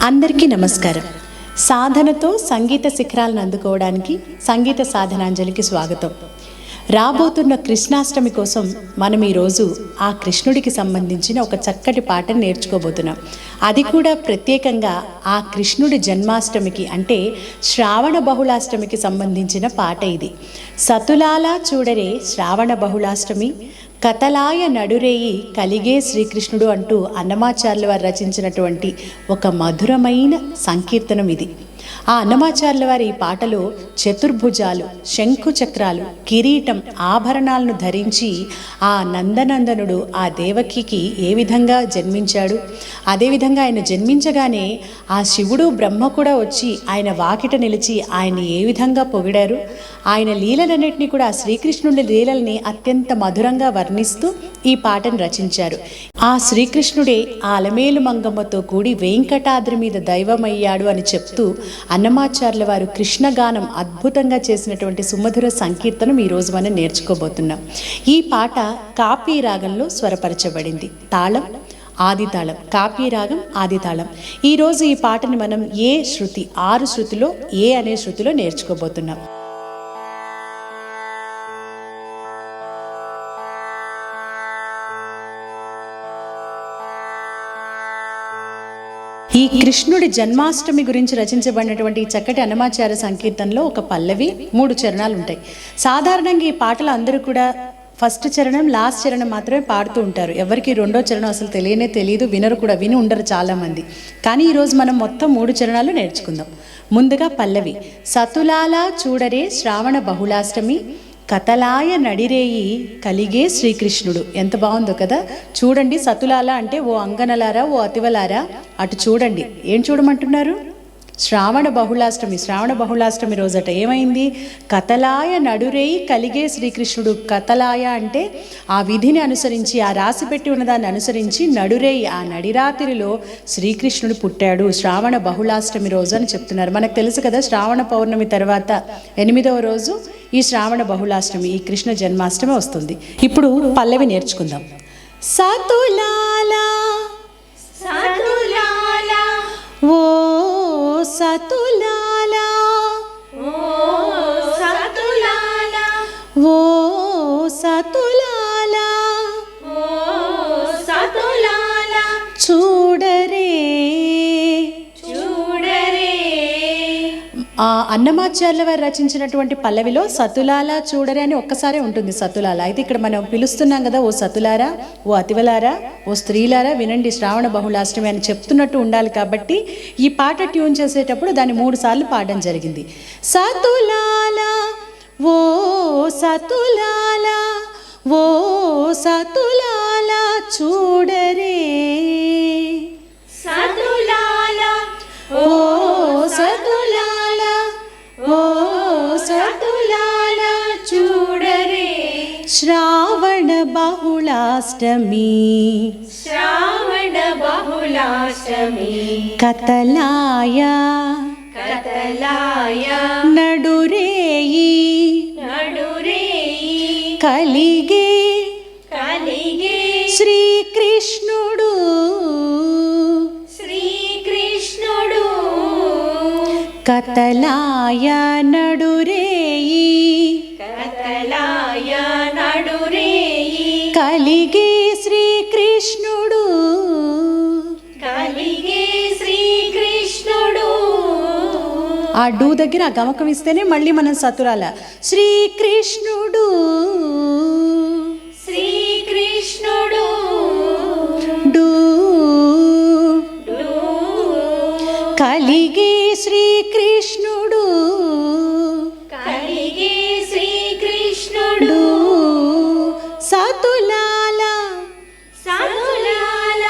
అందరికీ నమస్కారం. సాధనతో సంగీత శిఖరాలను అందుకోవడానికి సంగీత సాధనాంజలికి స్వాగతం. రాబోతున్న కృష్ణాష్టమి కోసం మనం ఈరోజు ఆ కృష్ణుడికి సంబంధించిన ఒక చక్కటి పాటను నేర్చుకోబోతున్నాం. అది కూడా ప్రత్యేకంగా ఆ కృష్ణుడి జన్మాష్టమికి అంటే శ్రావణ బహుళాష్టమికి సంబంధించిన పాట ఇది. సతులాల చూడరే శ్రావణ బహుళాష్టమి, కథలాయ నడురేయి కలిగే శ్రీకృష్ణుడు అంటూ అన్నమాచార్యుల వారు రచించినటువంటి ఒక మధురమైన సంకీర్తనం ఇది. ఆ అన్నమాచార్యుల వారి ఈ పాటలో చతుర్భుజాలు, శంఖు చక్రాలు, కిరీటం, ఆభరణాలను ధరించి ఆ నందనందనుడు ఆ దేవకికి ఏ విధంగా జన్మించాడు, అదేవిధంగా ఆయన జన్మించగానే ఆ శివుడు బ్రహ్మ కూడా వచ్చి ఆయన వాకిట నిలిచి ఆయన్ని ఏ విధంగా పొగిడారు, ఆయన లీలలన్నింటినీ కూడా ఆ శ్రీకృష్ణుడి లీలల్ని అత్యంత మధురంగా వర్ణిస్తూ ఈ పాటను రచించారు. ఆ శ్రీకృష్ణుడే ఆ అలమేలు మంగమ్మతో కూడి వెంకటాద్రి మీద దైవమయ్యాడు అని చెప్తూ అన్నమాచార్యుల వారు కృష్ణగానం అద్భుతంగా చేసినటువంటి సుమధుర సంకీర్తనం ఈరోజు మనం నేర్చుకోబోతున్నాం. ఈ పాట కాపీ రాగంలో స్వరపరచబడింది. తాళం ఆది తాళం, కాపీ రాగం ఆది తాళం. ఈరోజు ఈ పాటని మనం ఏ శృతి, 6 శృతిలో ఏ అనే శృతిలో నేర్చుకోబోతున్నాం. ఈ కృష్ణుడి జన్మాష్టమి గురించి రచించబడినటువంటి ఈ చక్కటి అన్నమాచార్య సంకీర్తనలో ఒక పల్లవి, 3 చరణాలు ఉంటాయి. సాధారణంగా ఈ పాటలు అందరూ కూడా ఫస్ట్ చరణం, లాస్ట్ చరణం మాత్రమే పాడుతూ ఉంటారు. ఎవరికి రెండో చరణం అసలు తెలియదు, వినరు కూడా, విని ఉండరు చాలామంది. కానీ ఈరోజు మనం మొత్తం 3 చరణాలు నేర్చుకుందాం. ముందుగా పల్లవి. సతులాల చూడరే శ్రావణ బహుళాష్టమి, కథలాయ నడిరేయి కలిగే శ్రీకృష్ణుడు. ఎంత బాగుందో కదా. చూడండి, సతులాల అంటే ఓ అంగనలారా, ఓ అతివలారా అటు చూడండి. ఏం చూడమంటున్నారు? శ్రావణ బహుళాష్టమి. శ్రావణ బహుళాష్టమి రోజట ఏమైంది? కథలాయ నడురేయి కలిగే శ్రీకృష్ణుడు. కథలాయ అంటే ఆ విధిని అనుసరించి, ఆ రాసి పెట్టి ఉన్నదాన్ని అనుసరించి నడురేయి, ఆ నడిరాత్రిలో శ్రీకృష్ణుడు పుట్టాడు శ్రావణ బహుళాష్టమి రోజు అని చెప్తున్నారు. మనకు తెలుసు కదా, శ్రావణ పౌర్ణమి తర్వాత 8వ రోజు ఈ శ్రావణ బహుళాష్టమి, ఈ కృష్ణ జన్మాష్టమి వస్తుంది. ఇప్పుడు పల్లవి నేర్చుకుందాం. సతులాలా సతులాలా ఓ సతులాలా ఓ సతులాలా ఓ సతులాలా ఓ సతులాలా చూడరే చూడరే. అన్నమాచార్యుల వారు రచించినటువంటి పల్లవిలో సతులాల చూడరే అని ఒక్కసారే ఉంటుంది. సతులాల అయితే ఇక్కడ మనం పిలుస్తున్నాం కదా, ఓ సతులారా, ఓ అతివలారా, ఓ స్త్రీలారా వినండి శ్రావణ బహుళాష్టమి అని చెప్తున్నట్టు ఉండాలి. కాబట్టి ఈ పాట ట్యూన్ చేసేటప్పుడు దాన్ని 3 సార్లు పాడడం జరిగింది. సతులాల ఓ సతులాల ఓ సతులాల చూడరే, సతులాల ఓ సతులాల ఓ సతులాల చూడరే. శ్రావణ బహుళాష్టమి శ్రావణ బహుళాష్టమి, కథలాయ కథలాయ నడురేయి నడురేయి కలిగే కలిగే శ్రీకృష్ణుడు శ్రీకృష్ణుడు. కథలాయ నడురేయి కథలాయ నడురేయి కలిగే శ్రీకృష్ణుడు కలిగే శ్రీకృష్ణుడు. ఆ డూ దగ్గర ఆ గమకం ఇస్తేనే మళ్ళీ మనం సతురాల. శ్రీకృష్ణుడు శ్రీకృష్ణుడు డూ కలిగే శ్రీకృష్ణుడు కలిగే శ్రీకృష్ణుడు. సతులాల సతులాల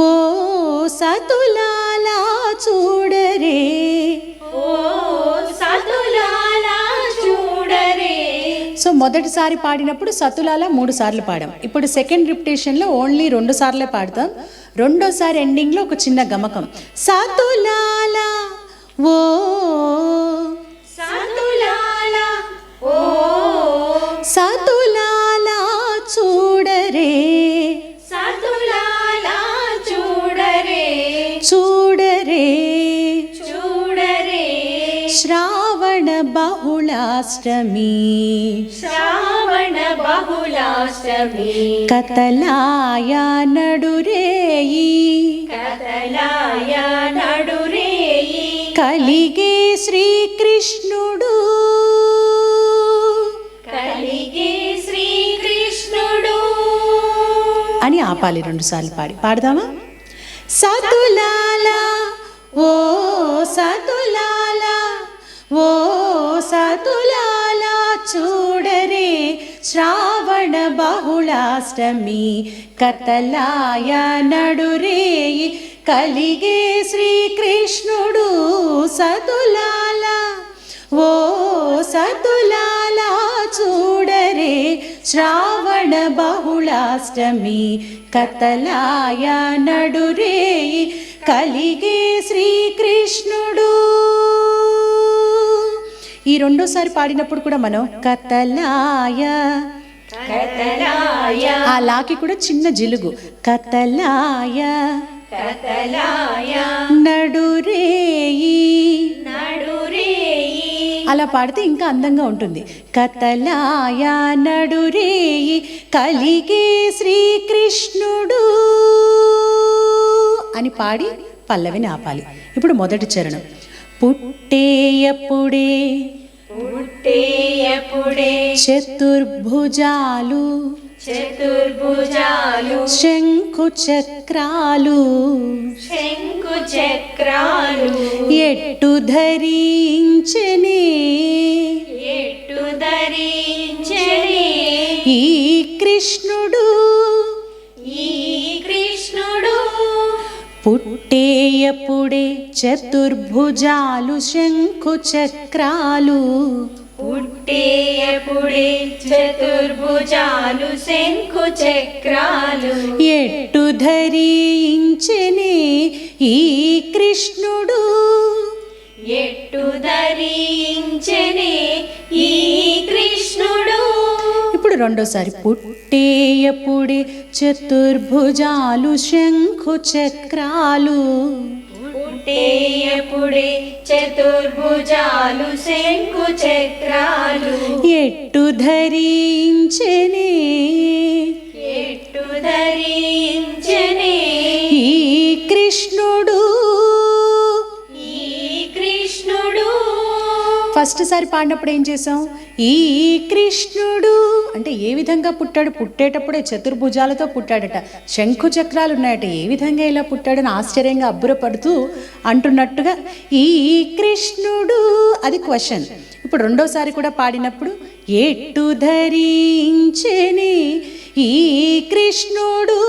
ఓ సతులాల చూడరే ఓ సతులాల చూడరే. సో మొదటిసారి పాడినప్పుడు సతులాల 3 సార్లు పాడాం. ఇప్పుడు సెకండ్ రిపిటేషన్లో ఓన్లీ 2 సార్లే పాడతాం. రెండోసారి ఎండింగ్లో ఒక చిన్న గమకం. సతులాల ఓ సతులాల ఓ సతులాల చూడరే సతులాల చూడరే చూడరే శ్రావణ బహుళాష్టమి శ్రావణ బహుళాష్టమి కతలాయ నడురేయి కదలాయ నడురేయి కలిగే శ్రీకృష్ణుడు కలిగే శ్రీకృష్ణుడు అని ఆపాలి 2 సార్లు పాడదామా? సతులాల ఓ సతులాల ఓ సతులాల చూడరే శ్రావణ బహుళాష్టమి కతలాయ నడురేయి కలిగే శ్రీకృష్ణుడు సతులాల ఓ సతులాల చూడరే శ్రావణ బహుళాష్టమి కతలాయ నడురేయి కలిగే శ్రీకృష్ణుడు. ఈ 2సారి పాడినప్పుడు కూడా మనం కతలాయ కతలాయ ఆ లాకి కూడా చిన్న జిలుగు కతలాయ కతలాయ నడురేయి నడురేయి అలా పాడితే ఇంకా అందంగా ఉంటుంది. కతలాయ నడురేయి కలిగే శ్రీకృష్ణుడు అని పాడి పల్లవిని ఆపాలి. ఇప్పుడు మొదటి చరణం. పుట్టేయప్పుడే పుట్టేయప్పుడే చతుర్భుజాలు చతుర్భుజాలు శంఖు చక్రాలు శంకు చక్రాలు ఎట్టు ధరించనే ఎట్టు ధరించనే ఈ కృష్ణుడు ఈ కృష్ణుడు పుట్టేయప్పుడే చతుర్భుజాలు శంఖు చక్రాలు పుట్టేయప్పుడే చతుర్భుజాలు శంకు చక్రాలు ఎట్టు ధరించనే ఈ కృష్ణుడు ఎట్టు ధరించనే ఈ కృష్ణుడు. ఇప్పుడు 2సారి. పుట్టేయప్పుడే చతుర్భుజాలు శంఖు చక్రాలు పుట్టేయప్పుడే చతుర్భుజాలు శంకు చక్రాలు ఎట్టు ధరించనే ఎట్టు ధరించనే ఈ కృష్ణుడు. ఈ కృష్ణుడు ఫస్ట్ సారి పాడినప్పుడు ఏం చేసాం? ఈ కృష్ణుడు అంటే ఏ విధంగా పుట్టాడు? పుట్టేటప్పుడే చతుర్భుజాలతో పుట్టాడట, శంఖు చక్రాలు ఉన్నాయట. ఏ విధంగా ఇలా పుట్టాడని ఆశ్చర్యంగా అబ్బురపడుతూ అంటున్నట్టుగా ఈ కృష్ణుడు అది క్వశ్చన్. ఇప్పుడు 2సారి కూడా పాడినప్పుడు ఎట్టు ధరించని ఈ కృష్ణుడు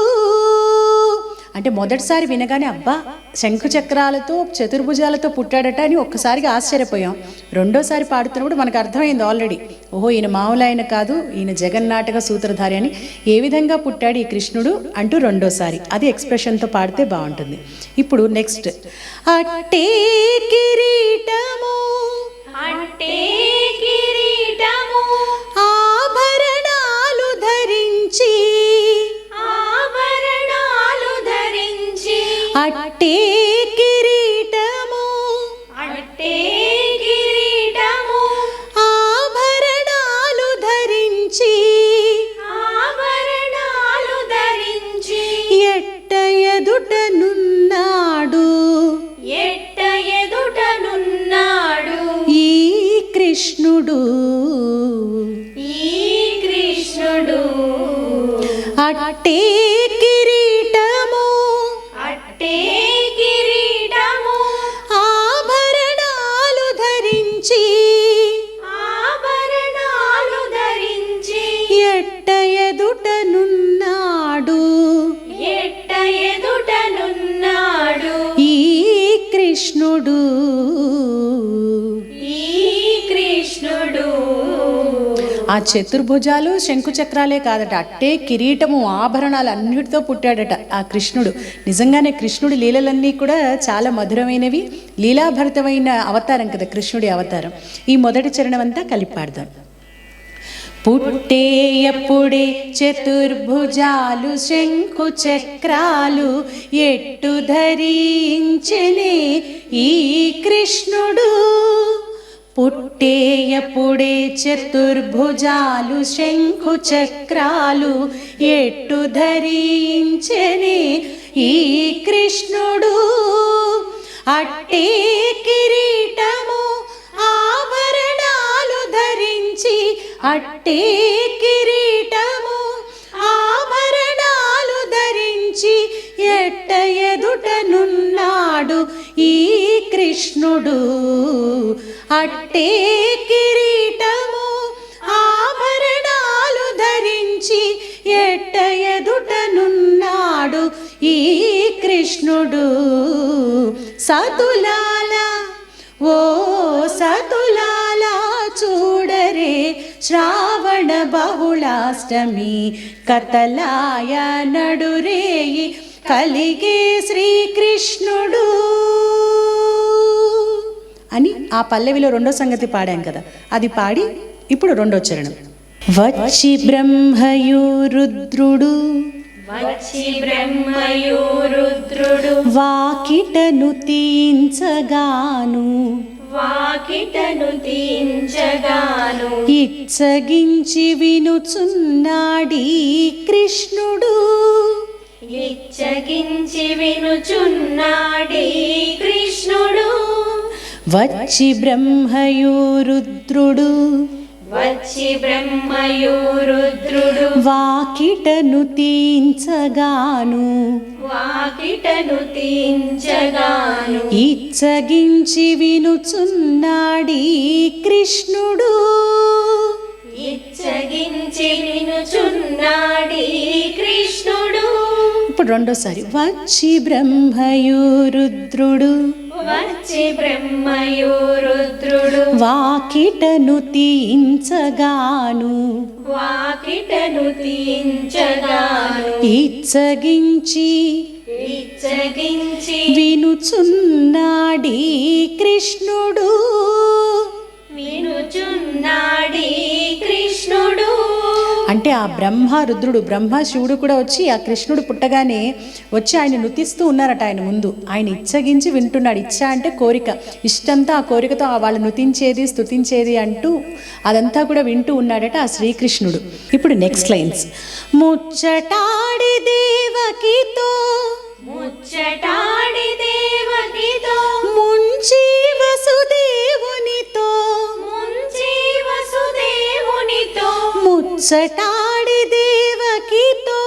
అంటే మొదటిసారి వినగానే అబ్బా శంఖు చక్రాలతో చతుర్భుజాలతో పుట్టాడట అని ఒక్కసారిగా ఆశ్చర్యపోయాం. 2సారి పాడుతున్నప్పుడు మనకు అర్థమైంది ఆల్రెడీ, ఓహో ఈయన మామూలు ఆయన కాదు, ఈయన జగన్నాటక సూత్రధారి అని. ఏ విధంగా పుట్టాడు ఈ కృష్ణుడు అంటూ 2సారి అది ఎక్స్ప్రెషన్తో పాడితే బాగుంటుంది. ఇప్పుడు నెక్స్ట్. అట్టే కిరీటము అంటే కిరీటము ఆభరణాలు ధరించి ఆభరణాలు ధరించి అట్టే కిరీటము అంటే కిరీటము ఆభరణాలు ధరించి ఆభరణాలు ధరించి ఎట్ట ఎదుటనున్నాడు ఎట్ట ఎదుటనున్నాడు ఈ కృష్ణుడు. ఈ కృష్ణుడు అట్టే కిరీటము అట్టే కిరీటము ఆభరణాలు ధరించి ఆభరణాలు ధరించి ఎట్ట ఎదుటనున్నాడు ఎట్ట ఎదుటనున్నాడు ఈ కృష్ణుడు. ఈ కృష్ణుడు ఆ చతుర్భుజాలు శంకు చక్రాలే కాదట, అట్టే కిరీటము ఆభరణాలు అన్నిటితో పుట్టాడట ఆ కృష్ణుడు. నిజంగానే కృష్ణుడి లీలలన్నీ కూడా చాలా మధురమైనవి, లీలాభరితమైన అవతారం కదా కృష్ణుడి అవతారం. ఈ మొదటి చరణం అంతా కలిపి పాడదాం. పుట్టేయప్పుడే చతుర్భుజాలు శంకు చక్రాలు ఎట్టు ధరించనే ఈ కృష్ణుడు పుట్టేయపుడే చతుర్భుజాలు శంఖు చక్రాలు ఎట్టు ధరించెనే ఈ కృష్ణుడు. అట్టే కిరీటము ఆభరణాలు ధరించి, అట్టే కిరీటము ఆభరణాలు ధరించి ఎట్ట ఎదుటనున్నాడు ఈ కృష్ణుడు. అట్టే కిరీటము ఆభరణాలు ధరించి ఎట్ట ఎదుటనున్నాడు ఈ కృష్ణుడు. సతులాల ఓ సతులాల చూడరే శ్రావణ బహుళాష్టమి కతలాయ నడురేయి కలిగే శ్రీకృష్ణుడు అని ఆ పల్లవిలో రెండో సంగతి పాడాం కదా, అది పాడి ఇప్పుడు రెండో చరణం. వచ్చి బ్రహ్మయు రుద్రుడు, వచ్చి బ్రహ్మయు రుద్రుడు వాకిటను తీయించగాను, వాకిటను తీయించగాను ఇచ్చగించి వినుచున్నాడీ కృష్ణుడు. ఇచ్చగించి వినుచున్నాడీ కృష్ణుడు. వచ్చి బ్రహ్మయు రుద్రుడు, వచ్చి బ్రహ్మయు రుద్రుడు వాకిటను తీయించగాను, వాకిటను తీయించగాను ఇచ్చగించి వినుచున్నాడీ కృష్ణుడు. ఇచ్చగించి వినుచున్నాడీ కృష్ణుడు. ఇప్పుడు రెండోసారి. వచ్చి బ్రహ్మయు రుద్రుడు, వచ్చి బ్రహ్మయు రుద్రుడు వాకిటను తీయించగాను, వాకిటను తీయించగాను ఇచ్చగించి ఇచ్చగించి వినుచున్నాడీ కృష్ణుడు. వినుచున్నాడీ కృష్ణుడు. అంటే ఆ బ్రహ్మ రుద్రుడు, బ్రహ్మ శివుడు కూడా వచ్చి ఆ కృష్ణుడు పుట్టగానే వచ్చి ఆయన నృతిస్తూ ఉన్నారట. ఆయన ముందు ఆయన ఇచ్చగించి వింటున్నాడు. ఇచ్చ అంటే కోరిక, ఇష్టంతో ఆ కోరికతో వాళ్ళు నృతించేది స్తుతించేది అంటూ అదంతా కూడా వింటూ ఉన్నాడట ఆ శ్రీకృష్ణుడు. ఇప్పుడు నెక్స్ట్ లైన్స్. ముచ్చటాడి దేవకితో, ముచ్చటాడి దేవకితో ముంచి వసుదేవునితో, ముంచి వసుదేవునితో ముచ్చటాడి దేవకితో,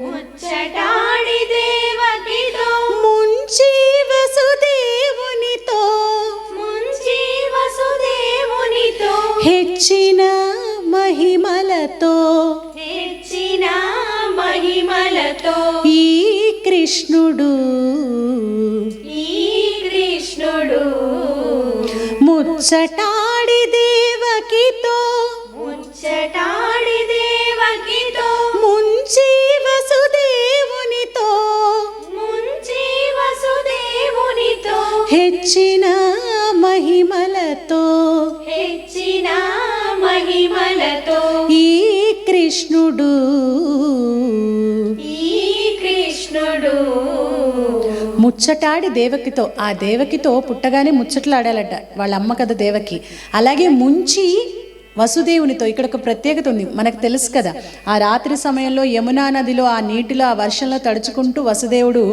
ముచ్చటాడి దేవకితో ముంచి వసుదేవునితో, ముంచి వసుదేవునితో హెచ్చిన మహిమలతో హెచ్చిన మహిమలతో ఈ కృష్ణుడు, ఈ కృష్ణుడు ముచ్చటాడి దేవకితో, ముచ్చటాడి దేవకితో ముంచి వసుదేవునితో, ముంచి వసుదేవునితో హెచ్చిన మహిమలతో హెచ్చిన మహిమలతో ఈ కృష్ణుడు, ఈ కృష్ణుడు ముచ్చటాడి దేవకితో, ఆ దేవకితో పుట్టగానే ముచ్చట్లాడాలట వాళ్ళ అమ్మ కదా దేవకి. అలాగే ముంచి వసుదేవునితో, ఇక్కడ ఒక ప్రత్యేకత ఉంది మనకు తెలుసు కదా. ఆ రాత్రి సమయంలో యమునా నదిలో ఆ నీటిలో ఆ వర్షంలో తడుచుకుంటూ వసుదేవుడు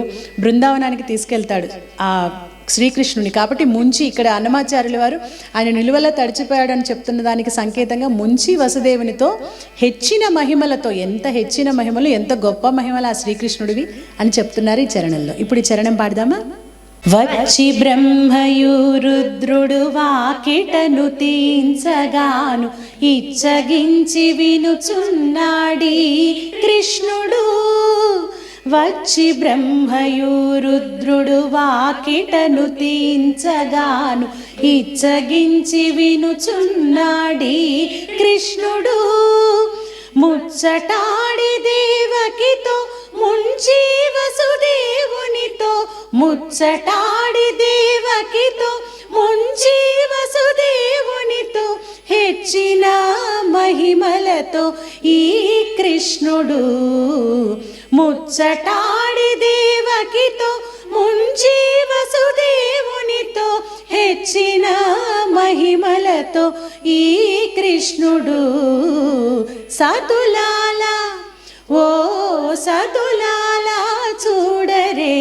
బృందావనానికి తీసుకెళ్తాడు ఆ శ్రీకృష్ణుని. కాబట్టి ముంచి, ఇక్కడ అన్నమాచార్యుల వారు ఆయన నిలువలో తడిచిపోయాడు అని చెప్తున్న దానికి సంకేతంగా ముంచి వసుదేవునితో హెచ్చిన మహిమలతో, ఎంత హెచ్చిన మహిమలు, ఎంత గొప్ప మహిమలు ఆ శ్రీకృష్ణుడివి అని చెప్తున్నారు ఈ చరణంలో. ఇప్పుడు ఈ చరణం పాడదామా. వచ్చి బ్రహ్మయు రుద్రుడు వాకిటను తీయించగాను, ఇచ్చగించి వినుచున్నాడీ కృష్ణుడు. వచ్చి బ్రహ్మయు రుద్రుడు వాకిటను తీయించగాను, ఇచ్చగించి వినుచున్నాడీ కృష్ణుడు. ముచ్చటాడి దేవకితో, ముంచి వసుదేవునితో, ముచ్చటాడి దేవకితో, ముంచి వసుదేవునితో, హెచ్చిన మహిమలతో ఈ కృష్ణుడు. ముచ్చటాడి దేవకితో, ముంచి వసుదేవునితో, హెచ్చిన మహిమలతో ఈ కృష్ణుడు సతులాల ఓ సతులాల చూడరే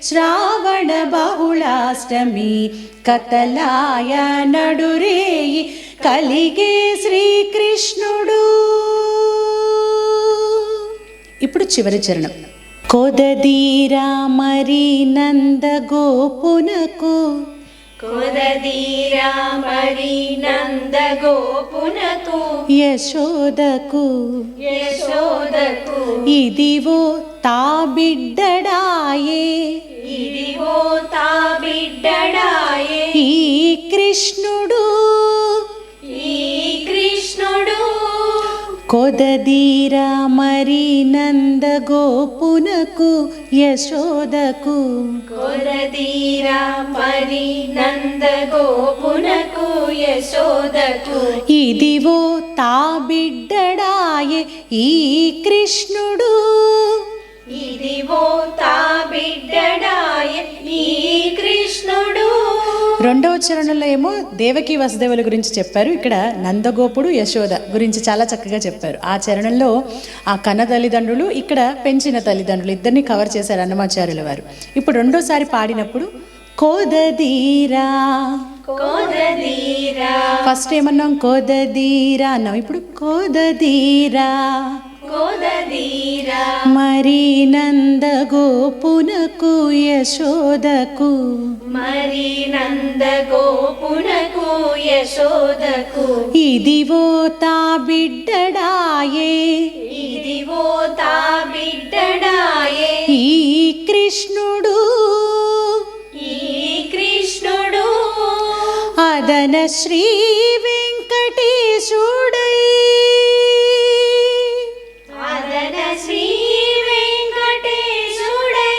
శ్రావణ బహుళాష్టమి కతలాయ నడురేయి కలిగే శ్రీకృష్ణుడు. ఇప్పుడు చివరి చరణం. కొదదీరా మరి నంద గోపునకు కొదదీరా మరి నంద గోపునకు యశోదకు యశోదకు ఇదివో తా బిడ్డడాయే ఇదిగో తా బిడ్డడాయే ఈ కృష్ణుడు ఈ కృష్ణుడు కొదదీరా మరి నంద గోపునకు యశోదకు కొదదీరా మరి నంద గోపునకు యశోదకు ఇదివో తా బిడ్డడాయే ఈ కృష్ణుడు ఇదిగో తా బిడ్డడాయే ఈ కృష్ణుడు. రెండవ చరణంలో ఏమో దేవకి వసుదేవుల గురించి చెప్పారు. ఇక్కడ నందగోపుడు యశోద గురించి చాలా చక్కగా చెప్పారు. ఆ చరణంలో ఆ కన్న తల్లిదండ్రులు, ఇక్కడ పెంచిన తల్లిదండ్రులు ఇద్దరిని కవర్ చేశారు అన్నమాచార్యుల వారు. ఇప్పుడు రెండోసారి పాడినప్పుడు కోదదీరా కోదదీరా ఫస్ట్ ఏమన్నాం కోదదీరా అన్నాం. ఇప్పుడు కోదదీరా కోదదీరా మరి నంద గోపునకు యశోదకు మరి నంద గోపునకు యశోదకు ఇదివో తా బిడ్డడాయే ఇదిగో తా బిడ్డడాయే ఈ కృష్ణుడు ఈ కృష్ణుడు అదన శ్రీ వెంకటేశుడై అదన శ్రీ వెంకటేశుడై.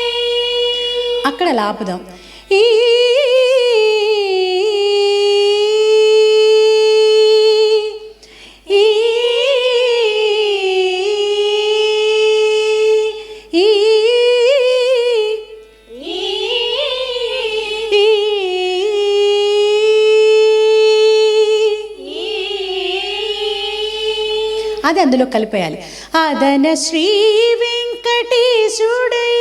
అక్కడ లాపుదాం. ఈ అది అందులో కలిపేయాలి. అదన శ్రీ వెంకటేశుడై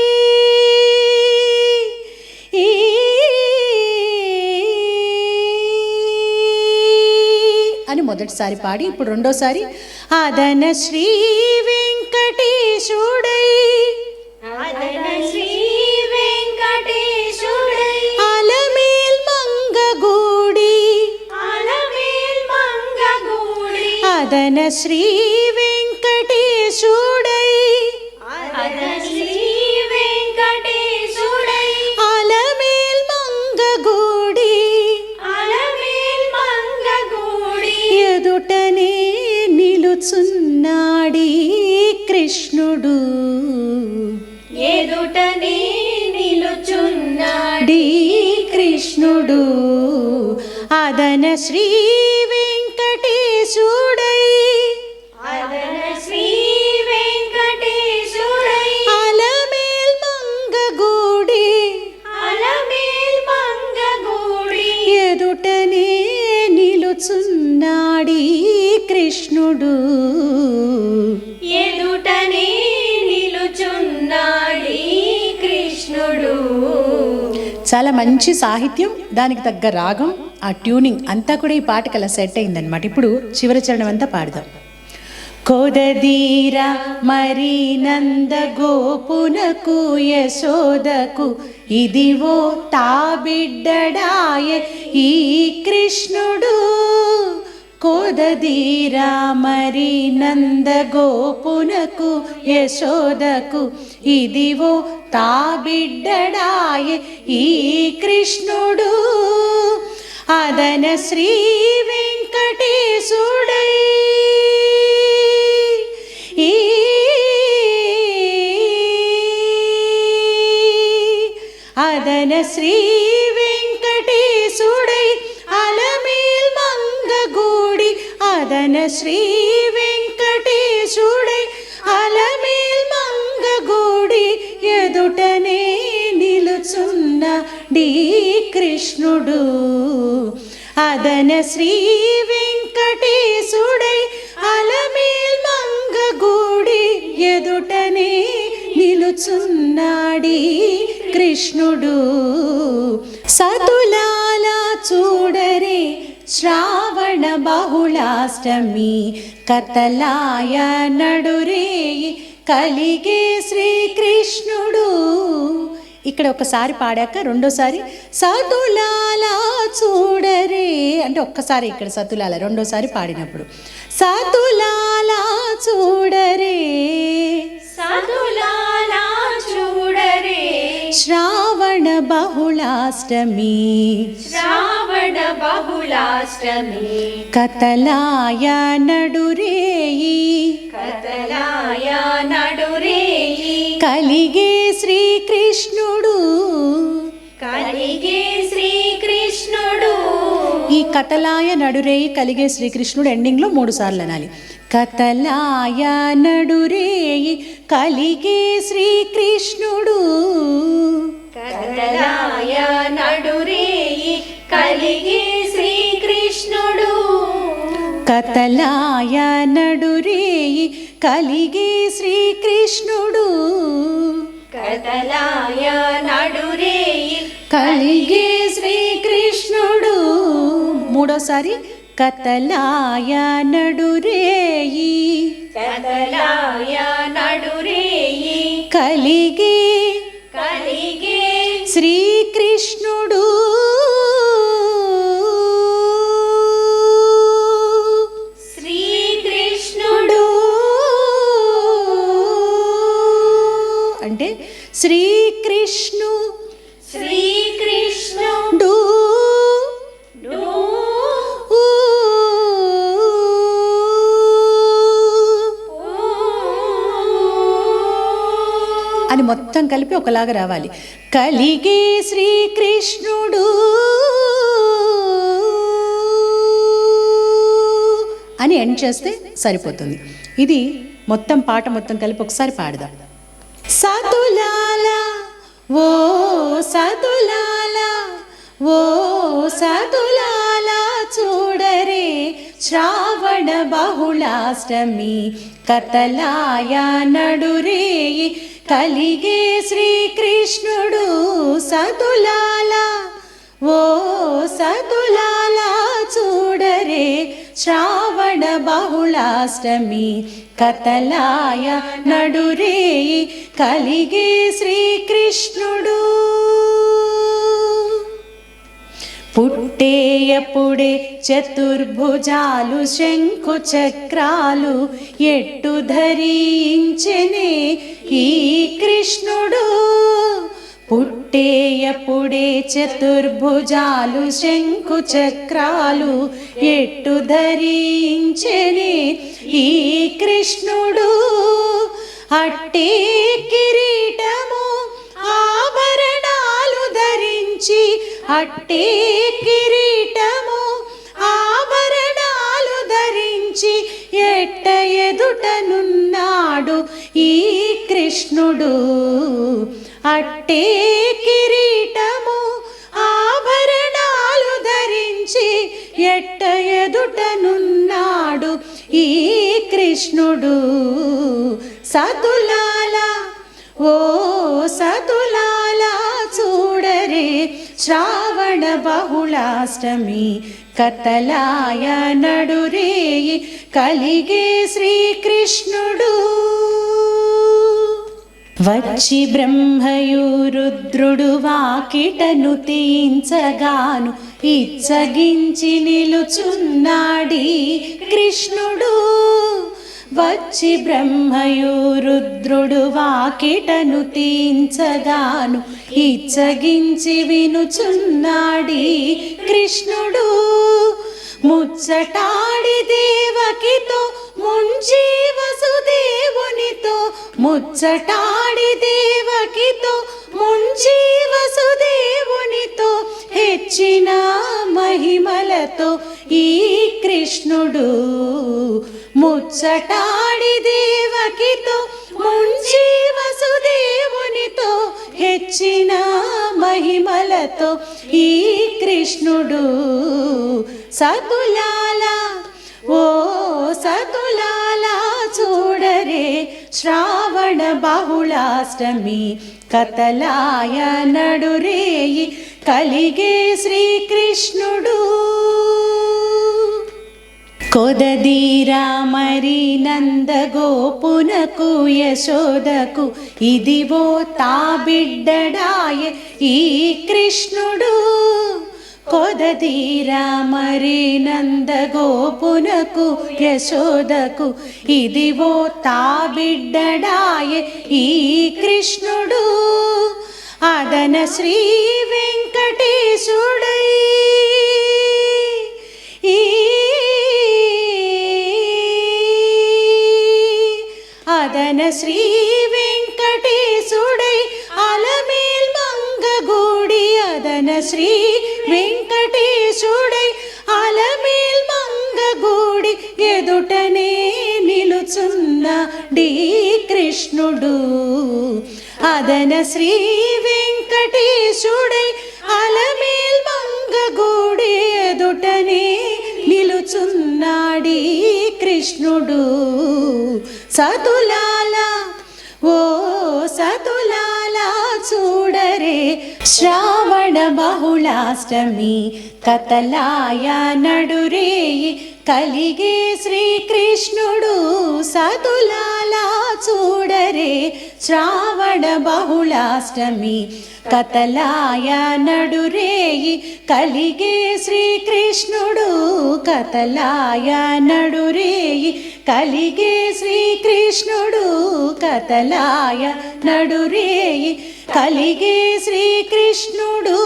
అని మొదటిసారి పాడి, ఇప్పుడు రెండోసారి అదన శ్రీ వెంకటేశుడై అదన శ్రీ వెంకటేశుడై అలమేల్ మంగగూడి అలమేల్ మంగగూడి అదన శ్రీ వెంకటేశుడై అదన శ్రీ వెంకటేశుడై అలమేల్ మంగగూడి అలమేల్ మంగగూడి ఎదుటనే నిలుచున్నాడి కృష్ణుడు ఎదుటనే నిలుచున్నాడు డి కృష్ణుడు అదన శ్రీ వెంకటేశుడై అదన శ్రీ వెంకటేశుడై అలమేల్ మంగగూడి అలమేల్ మంగగూడి ఎదుటనే నిలుచున్నాడి కృష్ణుడు ఎదుటనే నిలుచున్నాడు కృష్ణుడు. చాలా మంచి సాహిత్యం, దానికి తగ్గ రాగం, ఆ ట్యూనింగ్ అంతా కూడా ఈ పాటకి అలా సెట్ అయిందనమాట. ఇప్పుడు చివరి చరణం అంతా పాడదాం. కొదదీరా మరి నంద గోపునకు యశోదకు ఇదివో తా బిడ్డడాయే ఈ కృష్ణుడు కోదదీరా మరి నంద గోపునకు యశోదకు ఇదివో తా బిడ్డడాయే ఈ కృష్ణుడు అదన శ్రీ వెంకటేశుడై ఈ అదన శ్రీ వెంకటేశుడై అలమేల్ మంగగూడి అదన శ్రీ వెంకటేశుడై అలమేల్ మంగగూడి ఎదుటనే నిలుచున్న డి కృష్ణుడు అదన శ్రీ వెంకటేశుడై అలమేల్ మంగగూడి ఎదుటనే నిలుచున్నాడి కృష్ణుడు. సతులాలా చూడరే శ్రావణ బహుళాష్టమి కతలాయ నడురేయి కలిగే శ్రీకృష్ణుడు. ఇక్కడ ఒకసారి పాడాక రెండోసారి సతులాలా చూడరే అంటే ఒక్కసారి ఇక్కడ సతులాల, రెండోసారి పాడినప్పుడు సతులాలా చూడరే సతులాలా చూడరే శ్రావణ బహుళాష్టమి శ్రావణ బహుళాష్టమి కతలాయ నడురేయి కతలాయ నడురేయి కలిగే శ్రీకృష్ణుడు. కలిగే శ్రీకృష్ణుడు. ఈ కతలాయ నడురేయి కలిగే శ్రీకృష్ణుడు ఎండింగ్లో 3 సార్లు అనాలి. కతలాయ నడురేయి కలిగే శ్రీకృష్ణుడు. కతలాయ నడురేయి కలిగే శ్రీకృష్ణుడు. కతలాయ నడురేయి కలిగే శ్రీకృష్ణుడు. కతలాయ నడురేయి కలిగే శ్రీకృష్ణుడు. మూడోసారి కతలాయ నడురేయి కతలాయ నడురేయి కలిగే కలిగే శ్రీకృష్ణుడు. శ్రీకృష్ణుడు అంటే శ్రీకృష్ణు శ్రీకృష్ణుడు అని మొత్తం కలిపి ఒకలాగా రావాలి. కలిగే శ్రీకృష్ణుడు అని ఎండ్ చేస్తే సరిపోతుంది. ఇది మొత్తం పాట మొత్తం కలిపి ఒకసారి పాడదాం. సతులాల ఓ సతులాల ఓ సతులాల చూడరే శ్రావణ బహుళాష్టమి కతలాయ నడురేయి కలిగే శ్రీకృష్ణుడు. సతులాల ఓ సతులాల చూడరే శ్రావణ బహుళాష్టమి కతలాయ నడురేయి కలిగే శ్రీకృష్ణుడు. పుట్టేయప్పుడే చతుర్భుజాలు శంఖు చక్రాలు ఎట్టు ధరించెనే ఈ కృష్ణుడు. పుట్టేయప్పుడే చతుర్భుజాలు శంఖు చక్రాలు ఎట్టు ధరించెనే ఈ కృష్ణుడు. అట్టే కిరీటము ఆభరణాలు ధరించి అట్టే కిరీటము ఆభరణాలు ధరించి ఎట్ట ఎదుటనున్నాడు ఈ కృష్ణుడు. అట్టే కిరీటము ఆభరణాలు ధరించి ఎట్ట ఎదుటనున్నాడు ఈ కృష్ణుడు. సతులాల ఓ సతులాల చూడరే శ్రావణ బహుళాష్టమి కతలాయ నడురేయి కలిగే శ్రీకృష్ణుడు. వచ్చి బ్రహ్మయు రుద్రుడు వాకిటను తీయించగాను ఇచ్చగించి నిలుచున్నాడి కృష్ణుడు. వచ్చి బ్రహ్మయు రుద్రుడు వాకిటను తీయించగాను ఇచ్చగించి వినుచున్నాడి కృష్ణుడు. ముచ్చటాడి దేవకితో ముంచి వసుదేవునితో ముచ్చటాడి దేవకితో ముంచి వసుదేవునితో హెచ్చిన మహిమలతో ఈ కృష్ణుడు. ముచ్చటాడి దేవకితో ముంచి వసుదేవునితో హెచ్చిన మహిమలతో ఈ కృష్ణుడు. సతులాల ఓ సతులాల చూడరే శ్రావణ బహుళాష్టమి కతలాయ నడురేయి కలిగే శ్రీకృష్ణుడు కొదదీరా మరి నందగోపునకు యశోదకు ఇదివో తా బిడ్డడాయ ఈ కృష్ణుడు కొదదీరా మరి నందగోపునకు యశోదకు ఇదివో తా బిడ్డడాయ ఈ కృష్ణుడు అదన శ్రీ వెంకటేశుడై అదన శ్రీ వెంకటేశుడై అలమేల్ మంగగూడి అదన శ్రీ వెంకటేశుడై అలమేల్ మంగగూడి ఎదుటనే నిలుచున్న డి కృష్ణుడు అదన శ్రీ వెంకటేశుడై అలమేల్ మంగగూడి ఎదుటనే నిలుచున్నాడి కృష్ణుడు సతులాల ఓ సతులాల చూడరే శ్రావణ బహుళాష్టమి కతలాయ నడురేయి కలిగే శ్రీకృష్ణుడు సతులాల చూడరే శ్రావణ బహుళాష్టమి కతలాయ నడురేయి కలిగే శ్రీకృష్ణుడు కతలాయ నడురేయి కలిగే శ్రీకృష్ణుడు కతలాయ నడురేయి కలిగే శ్రీకృష్ణుడు.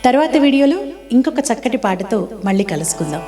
తర్వాత వీడియోలో ఇంకొక చక్కటి పాటతో మళ్ళీ కలుసుకుందాం.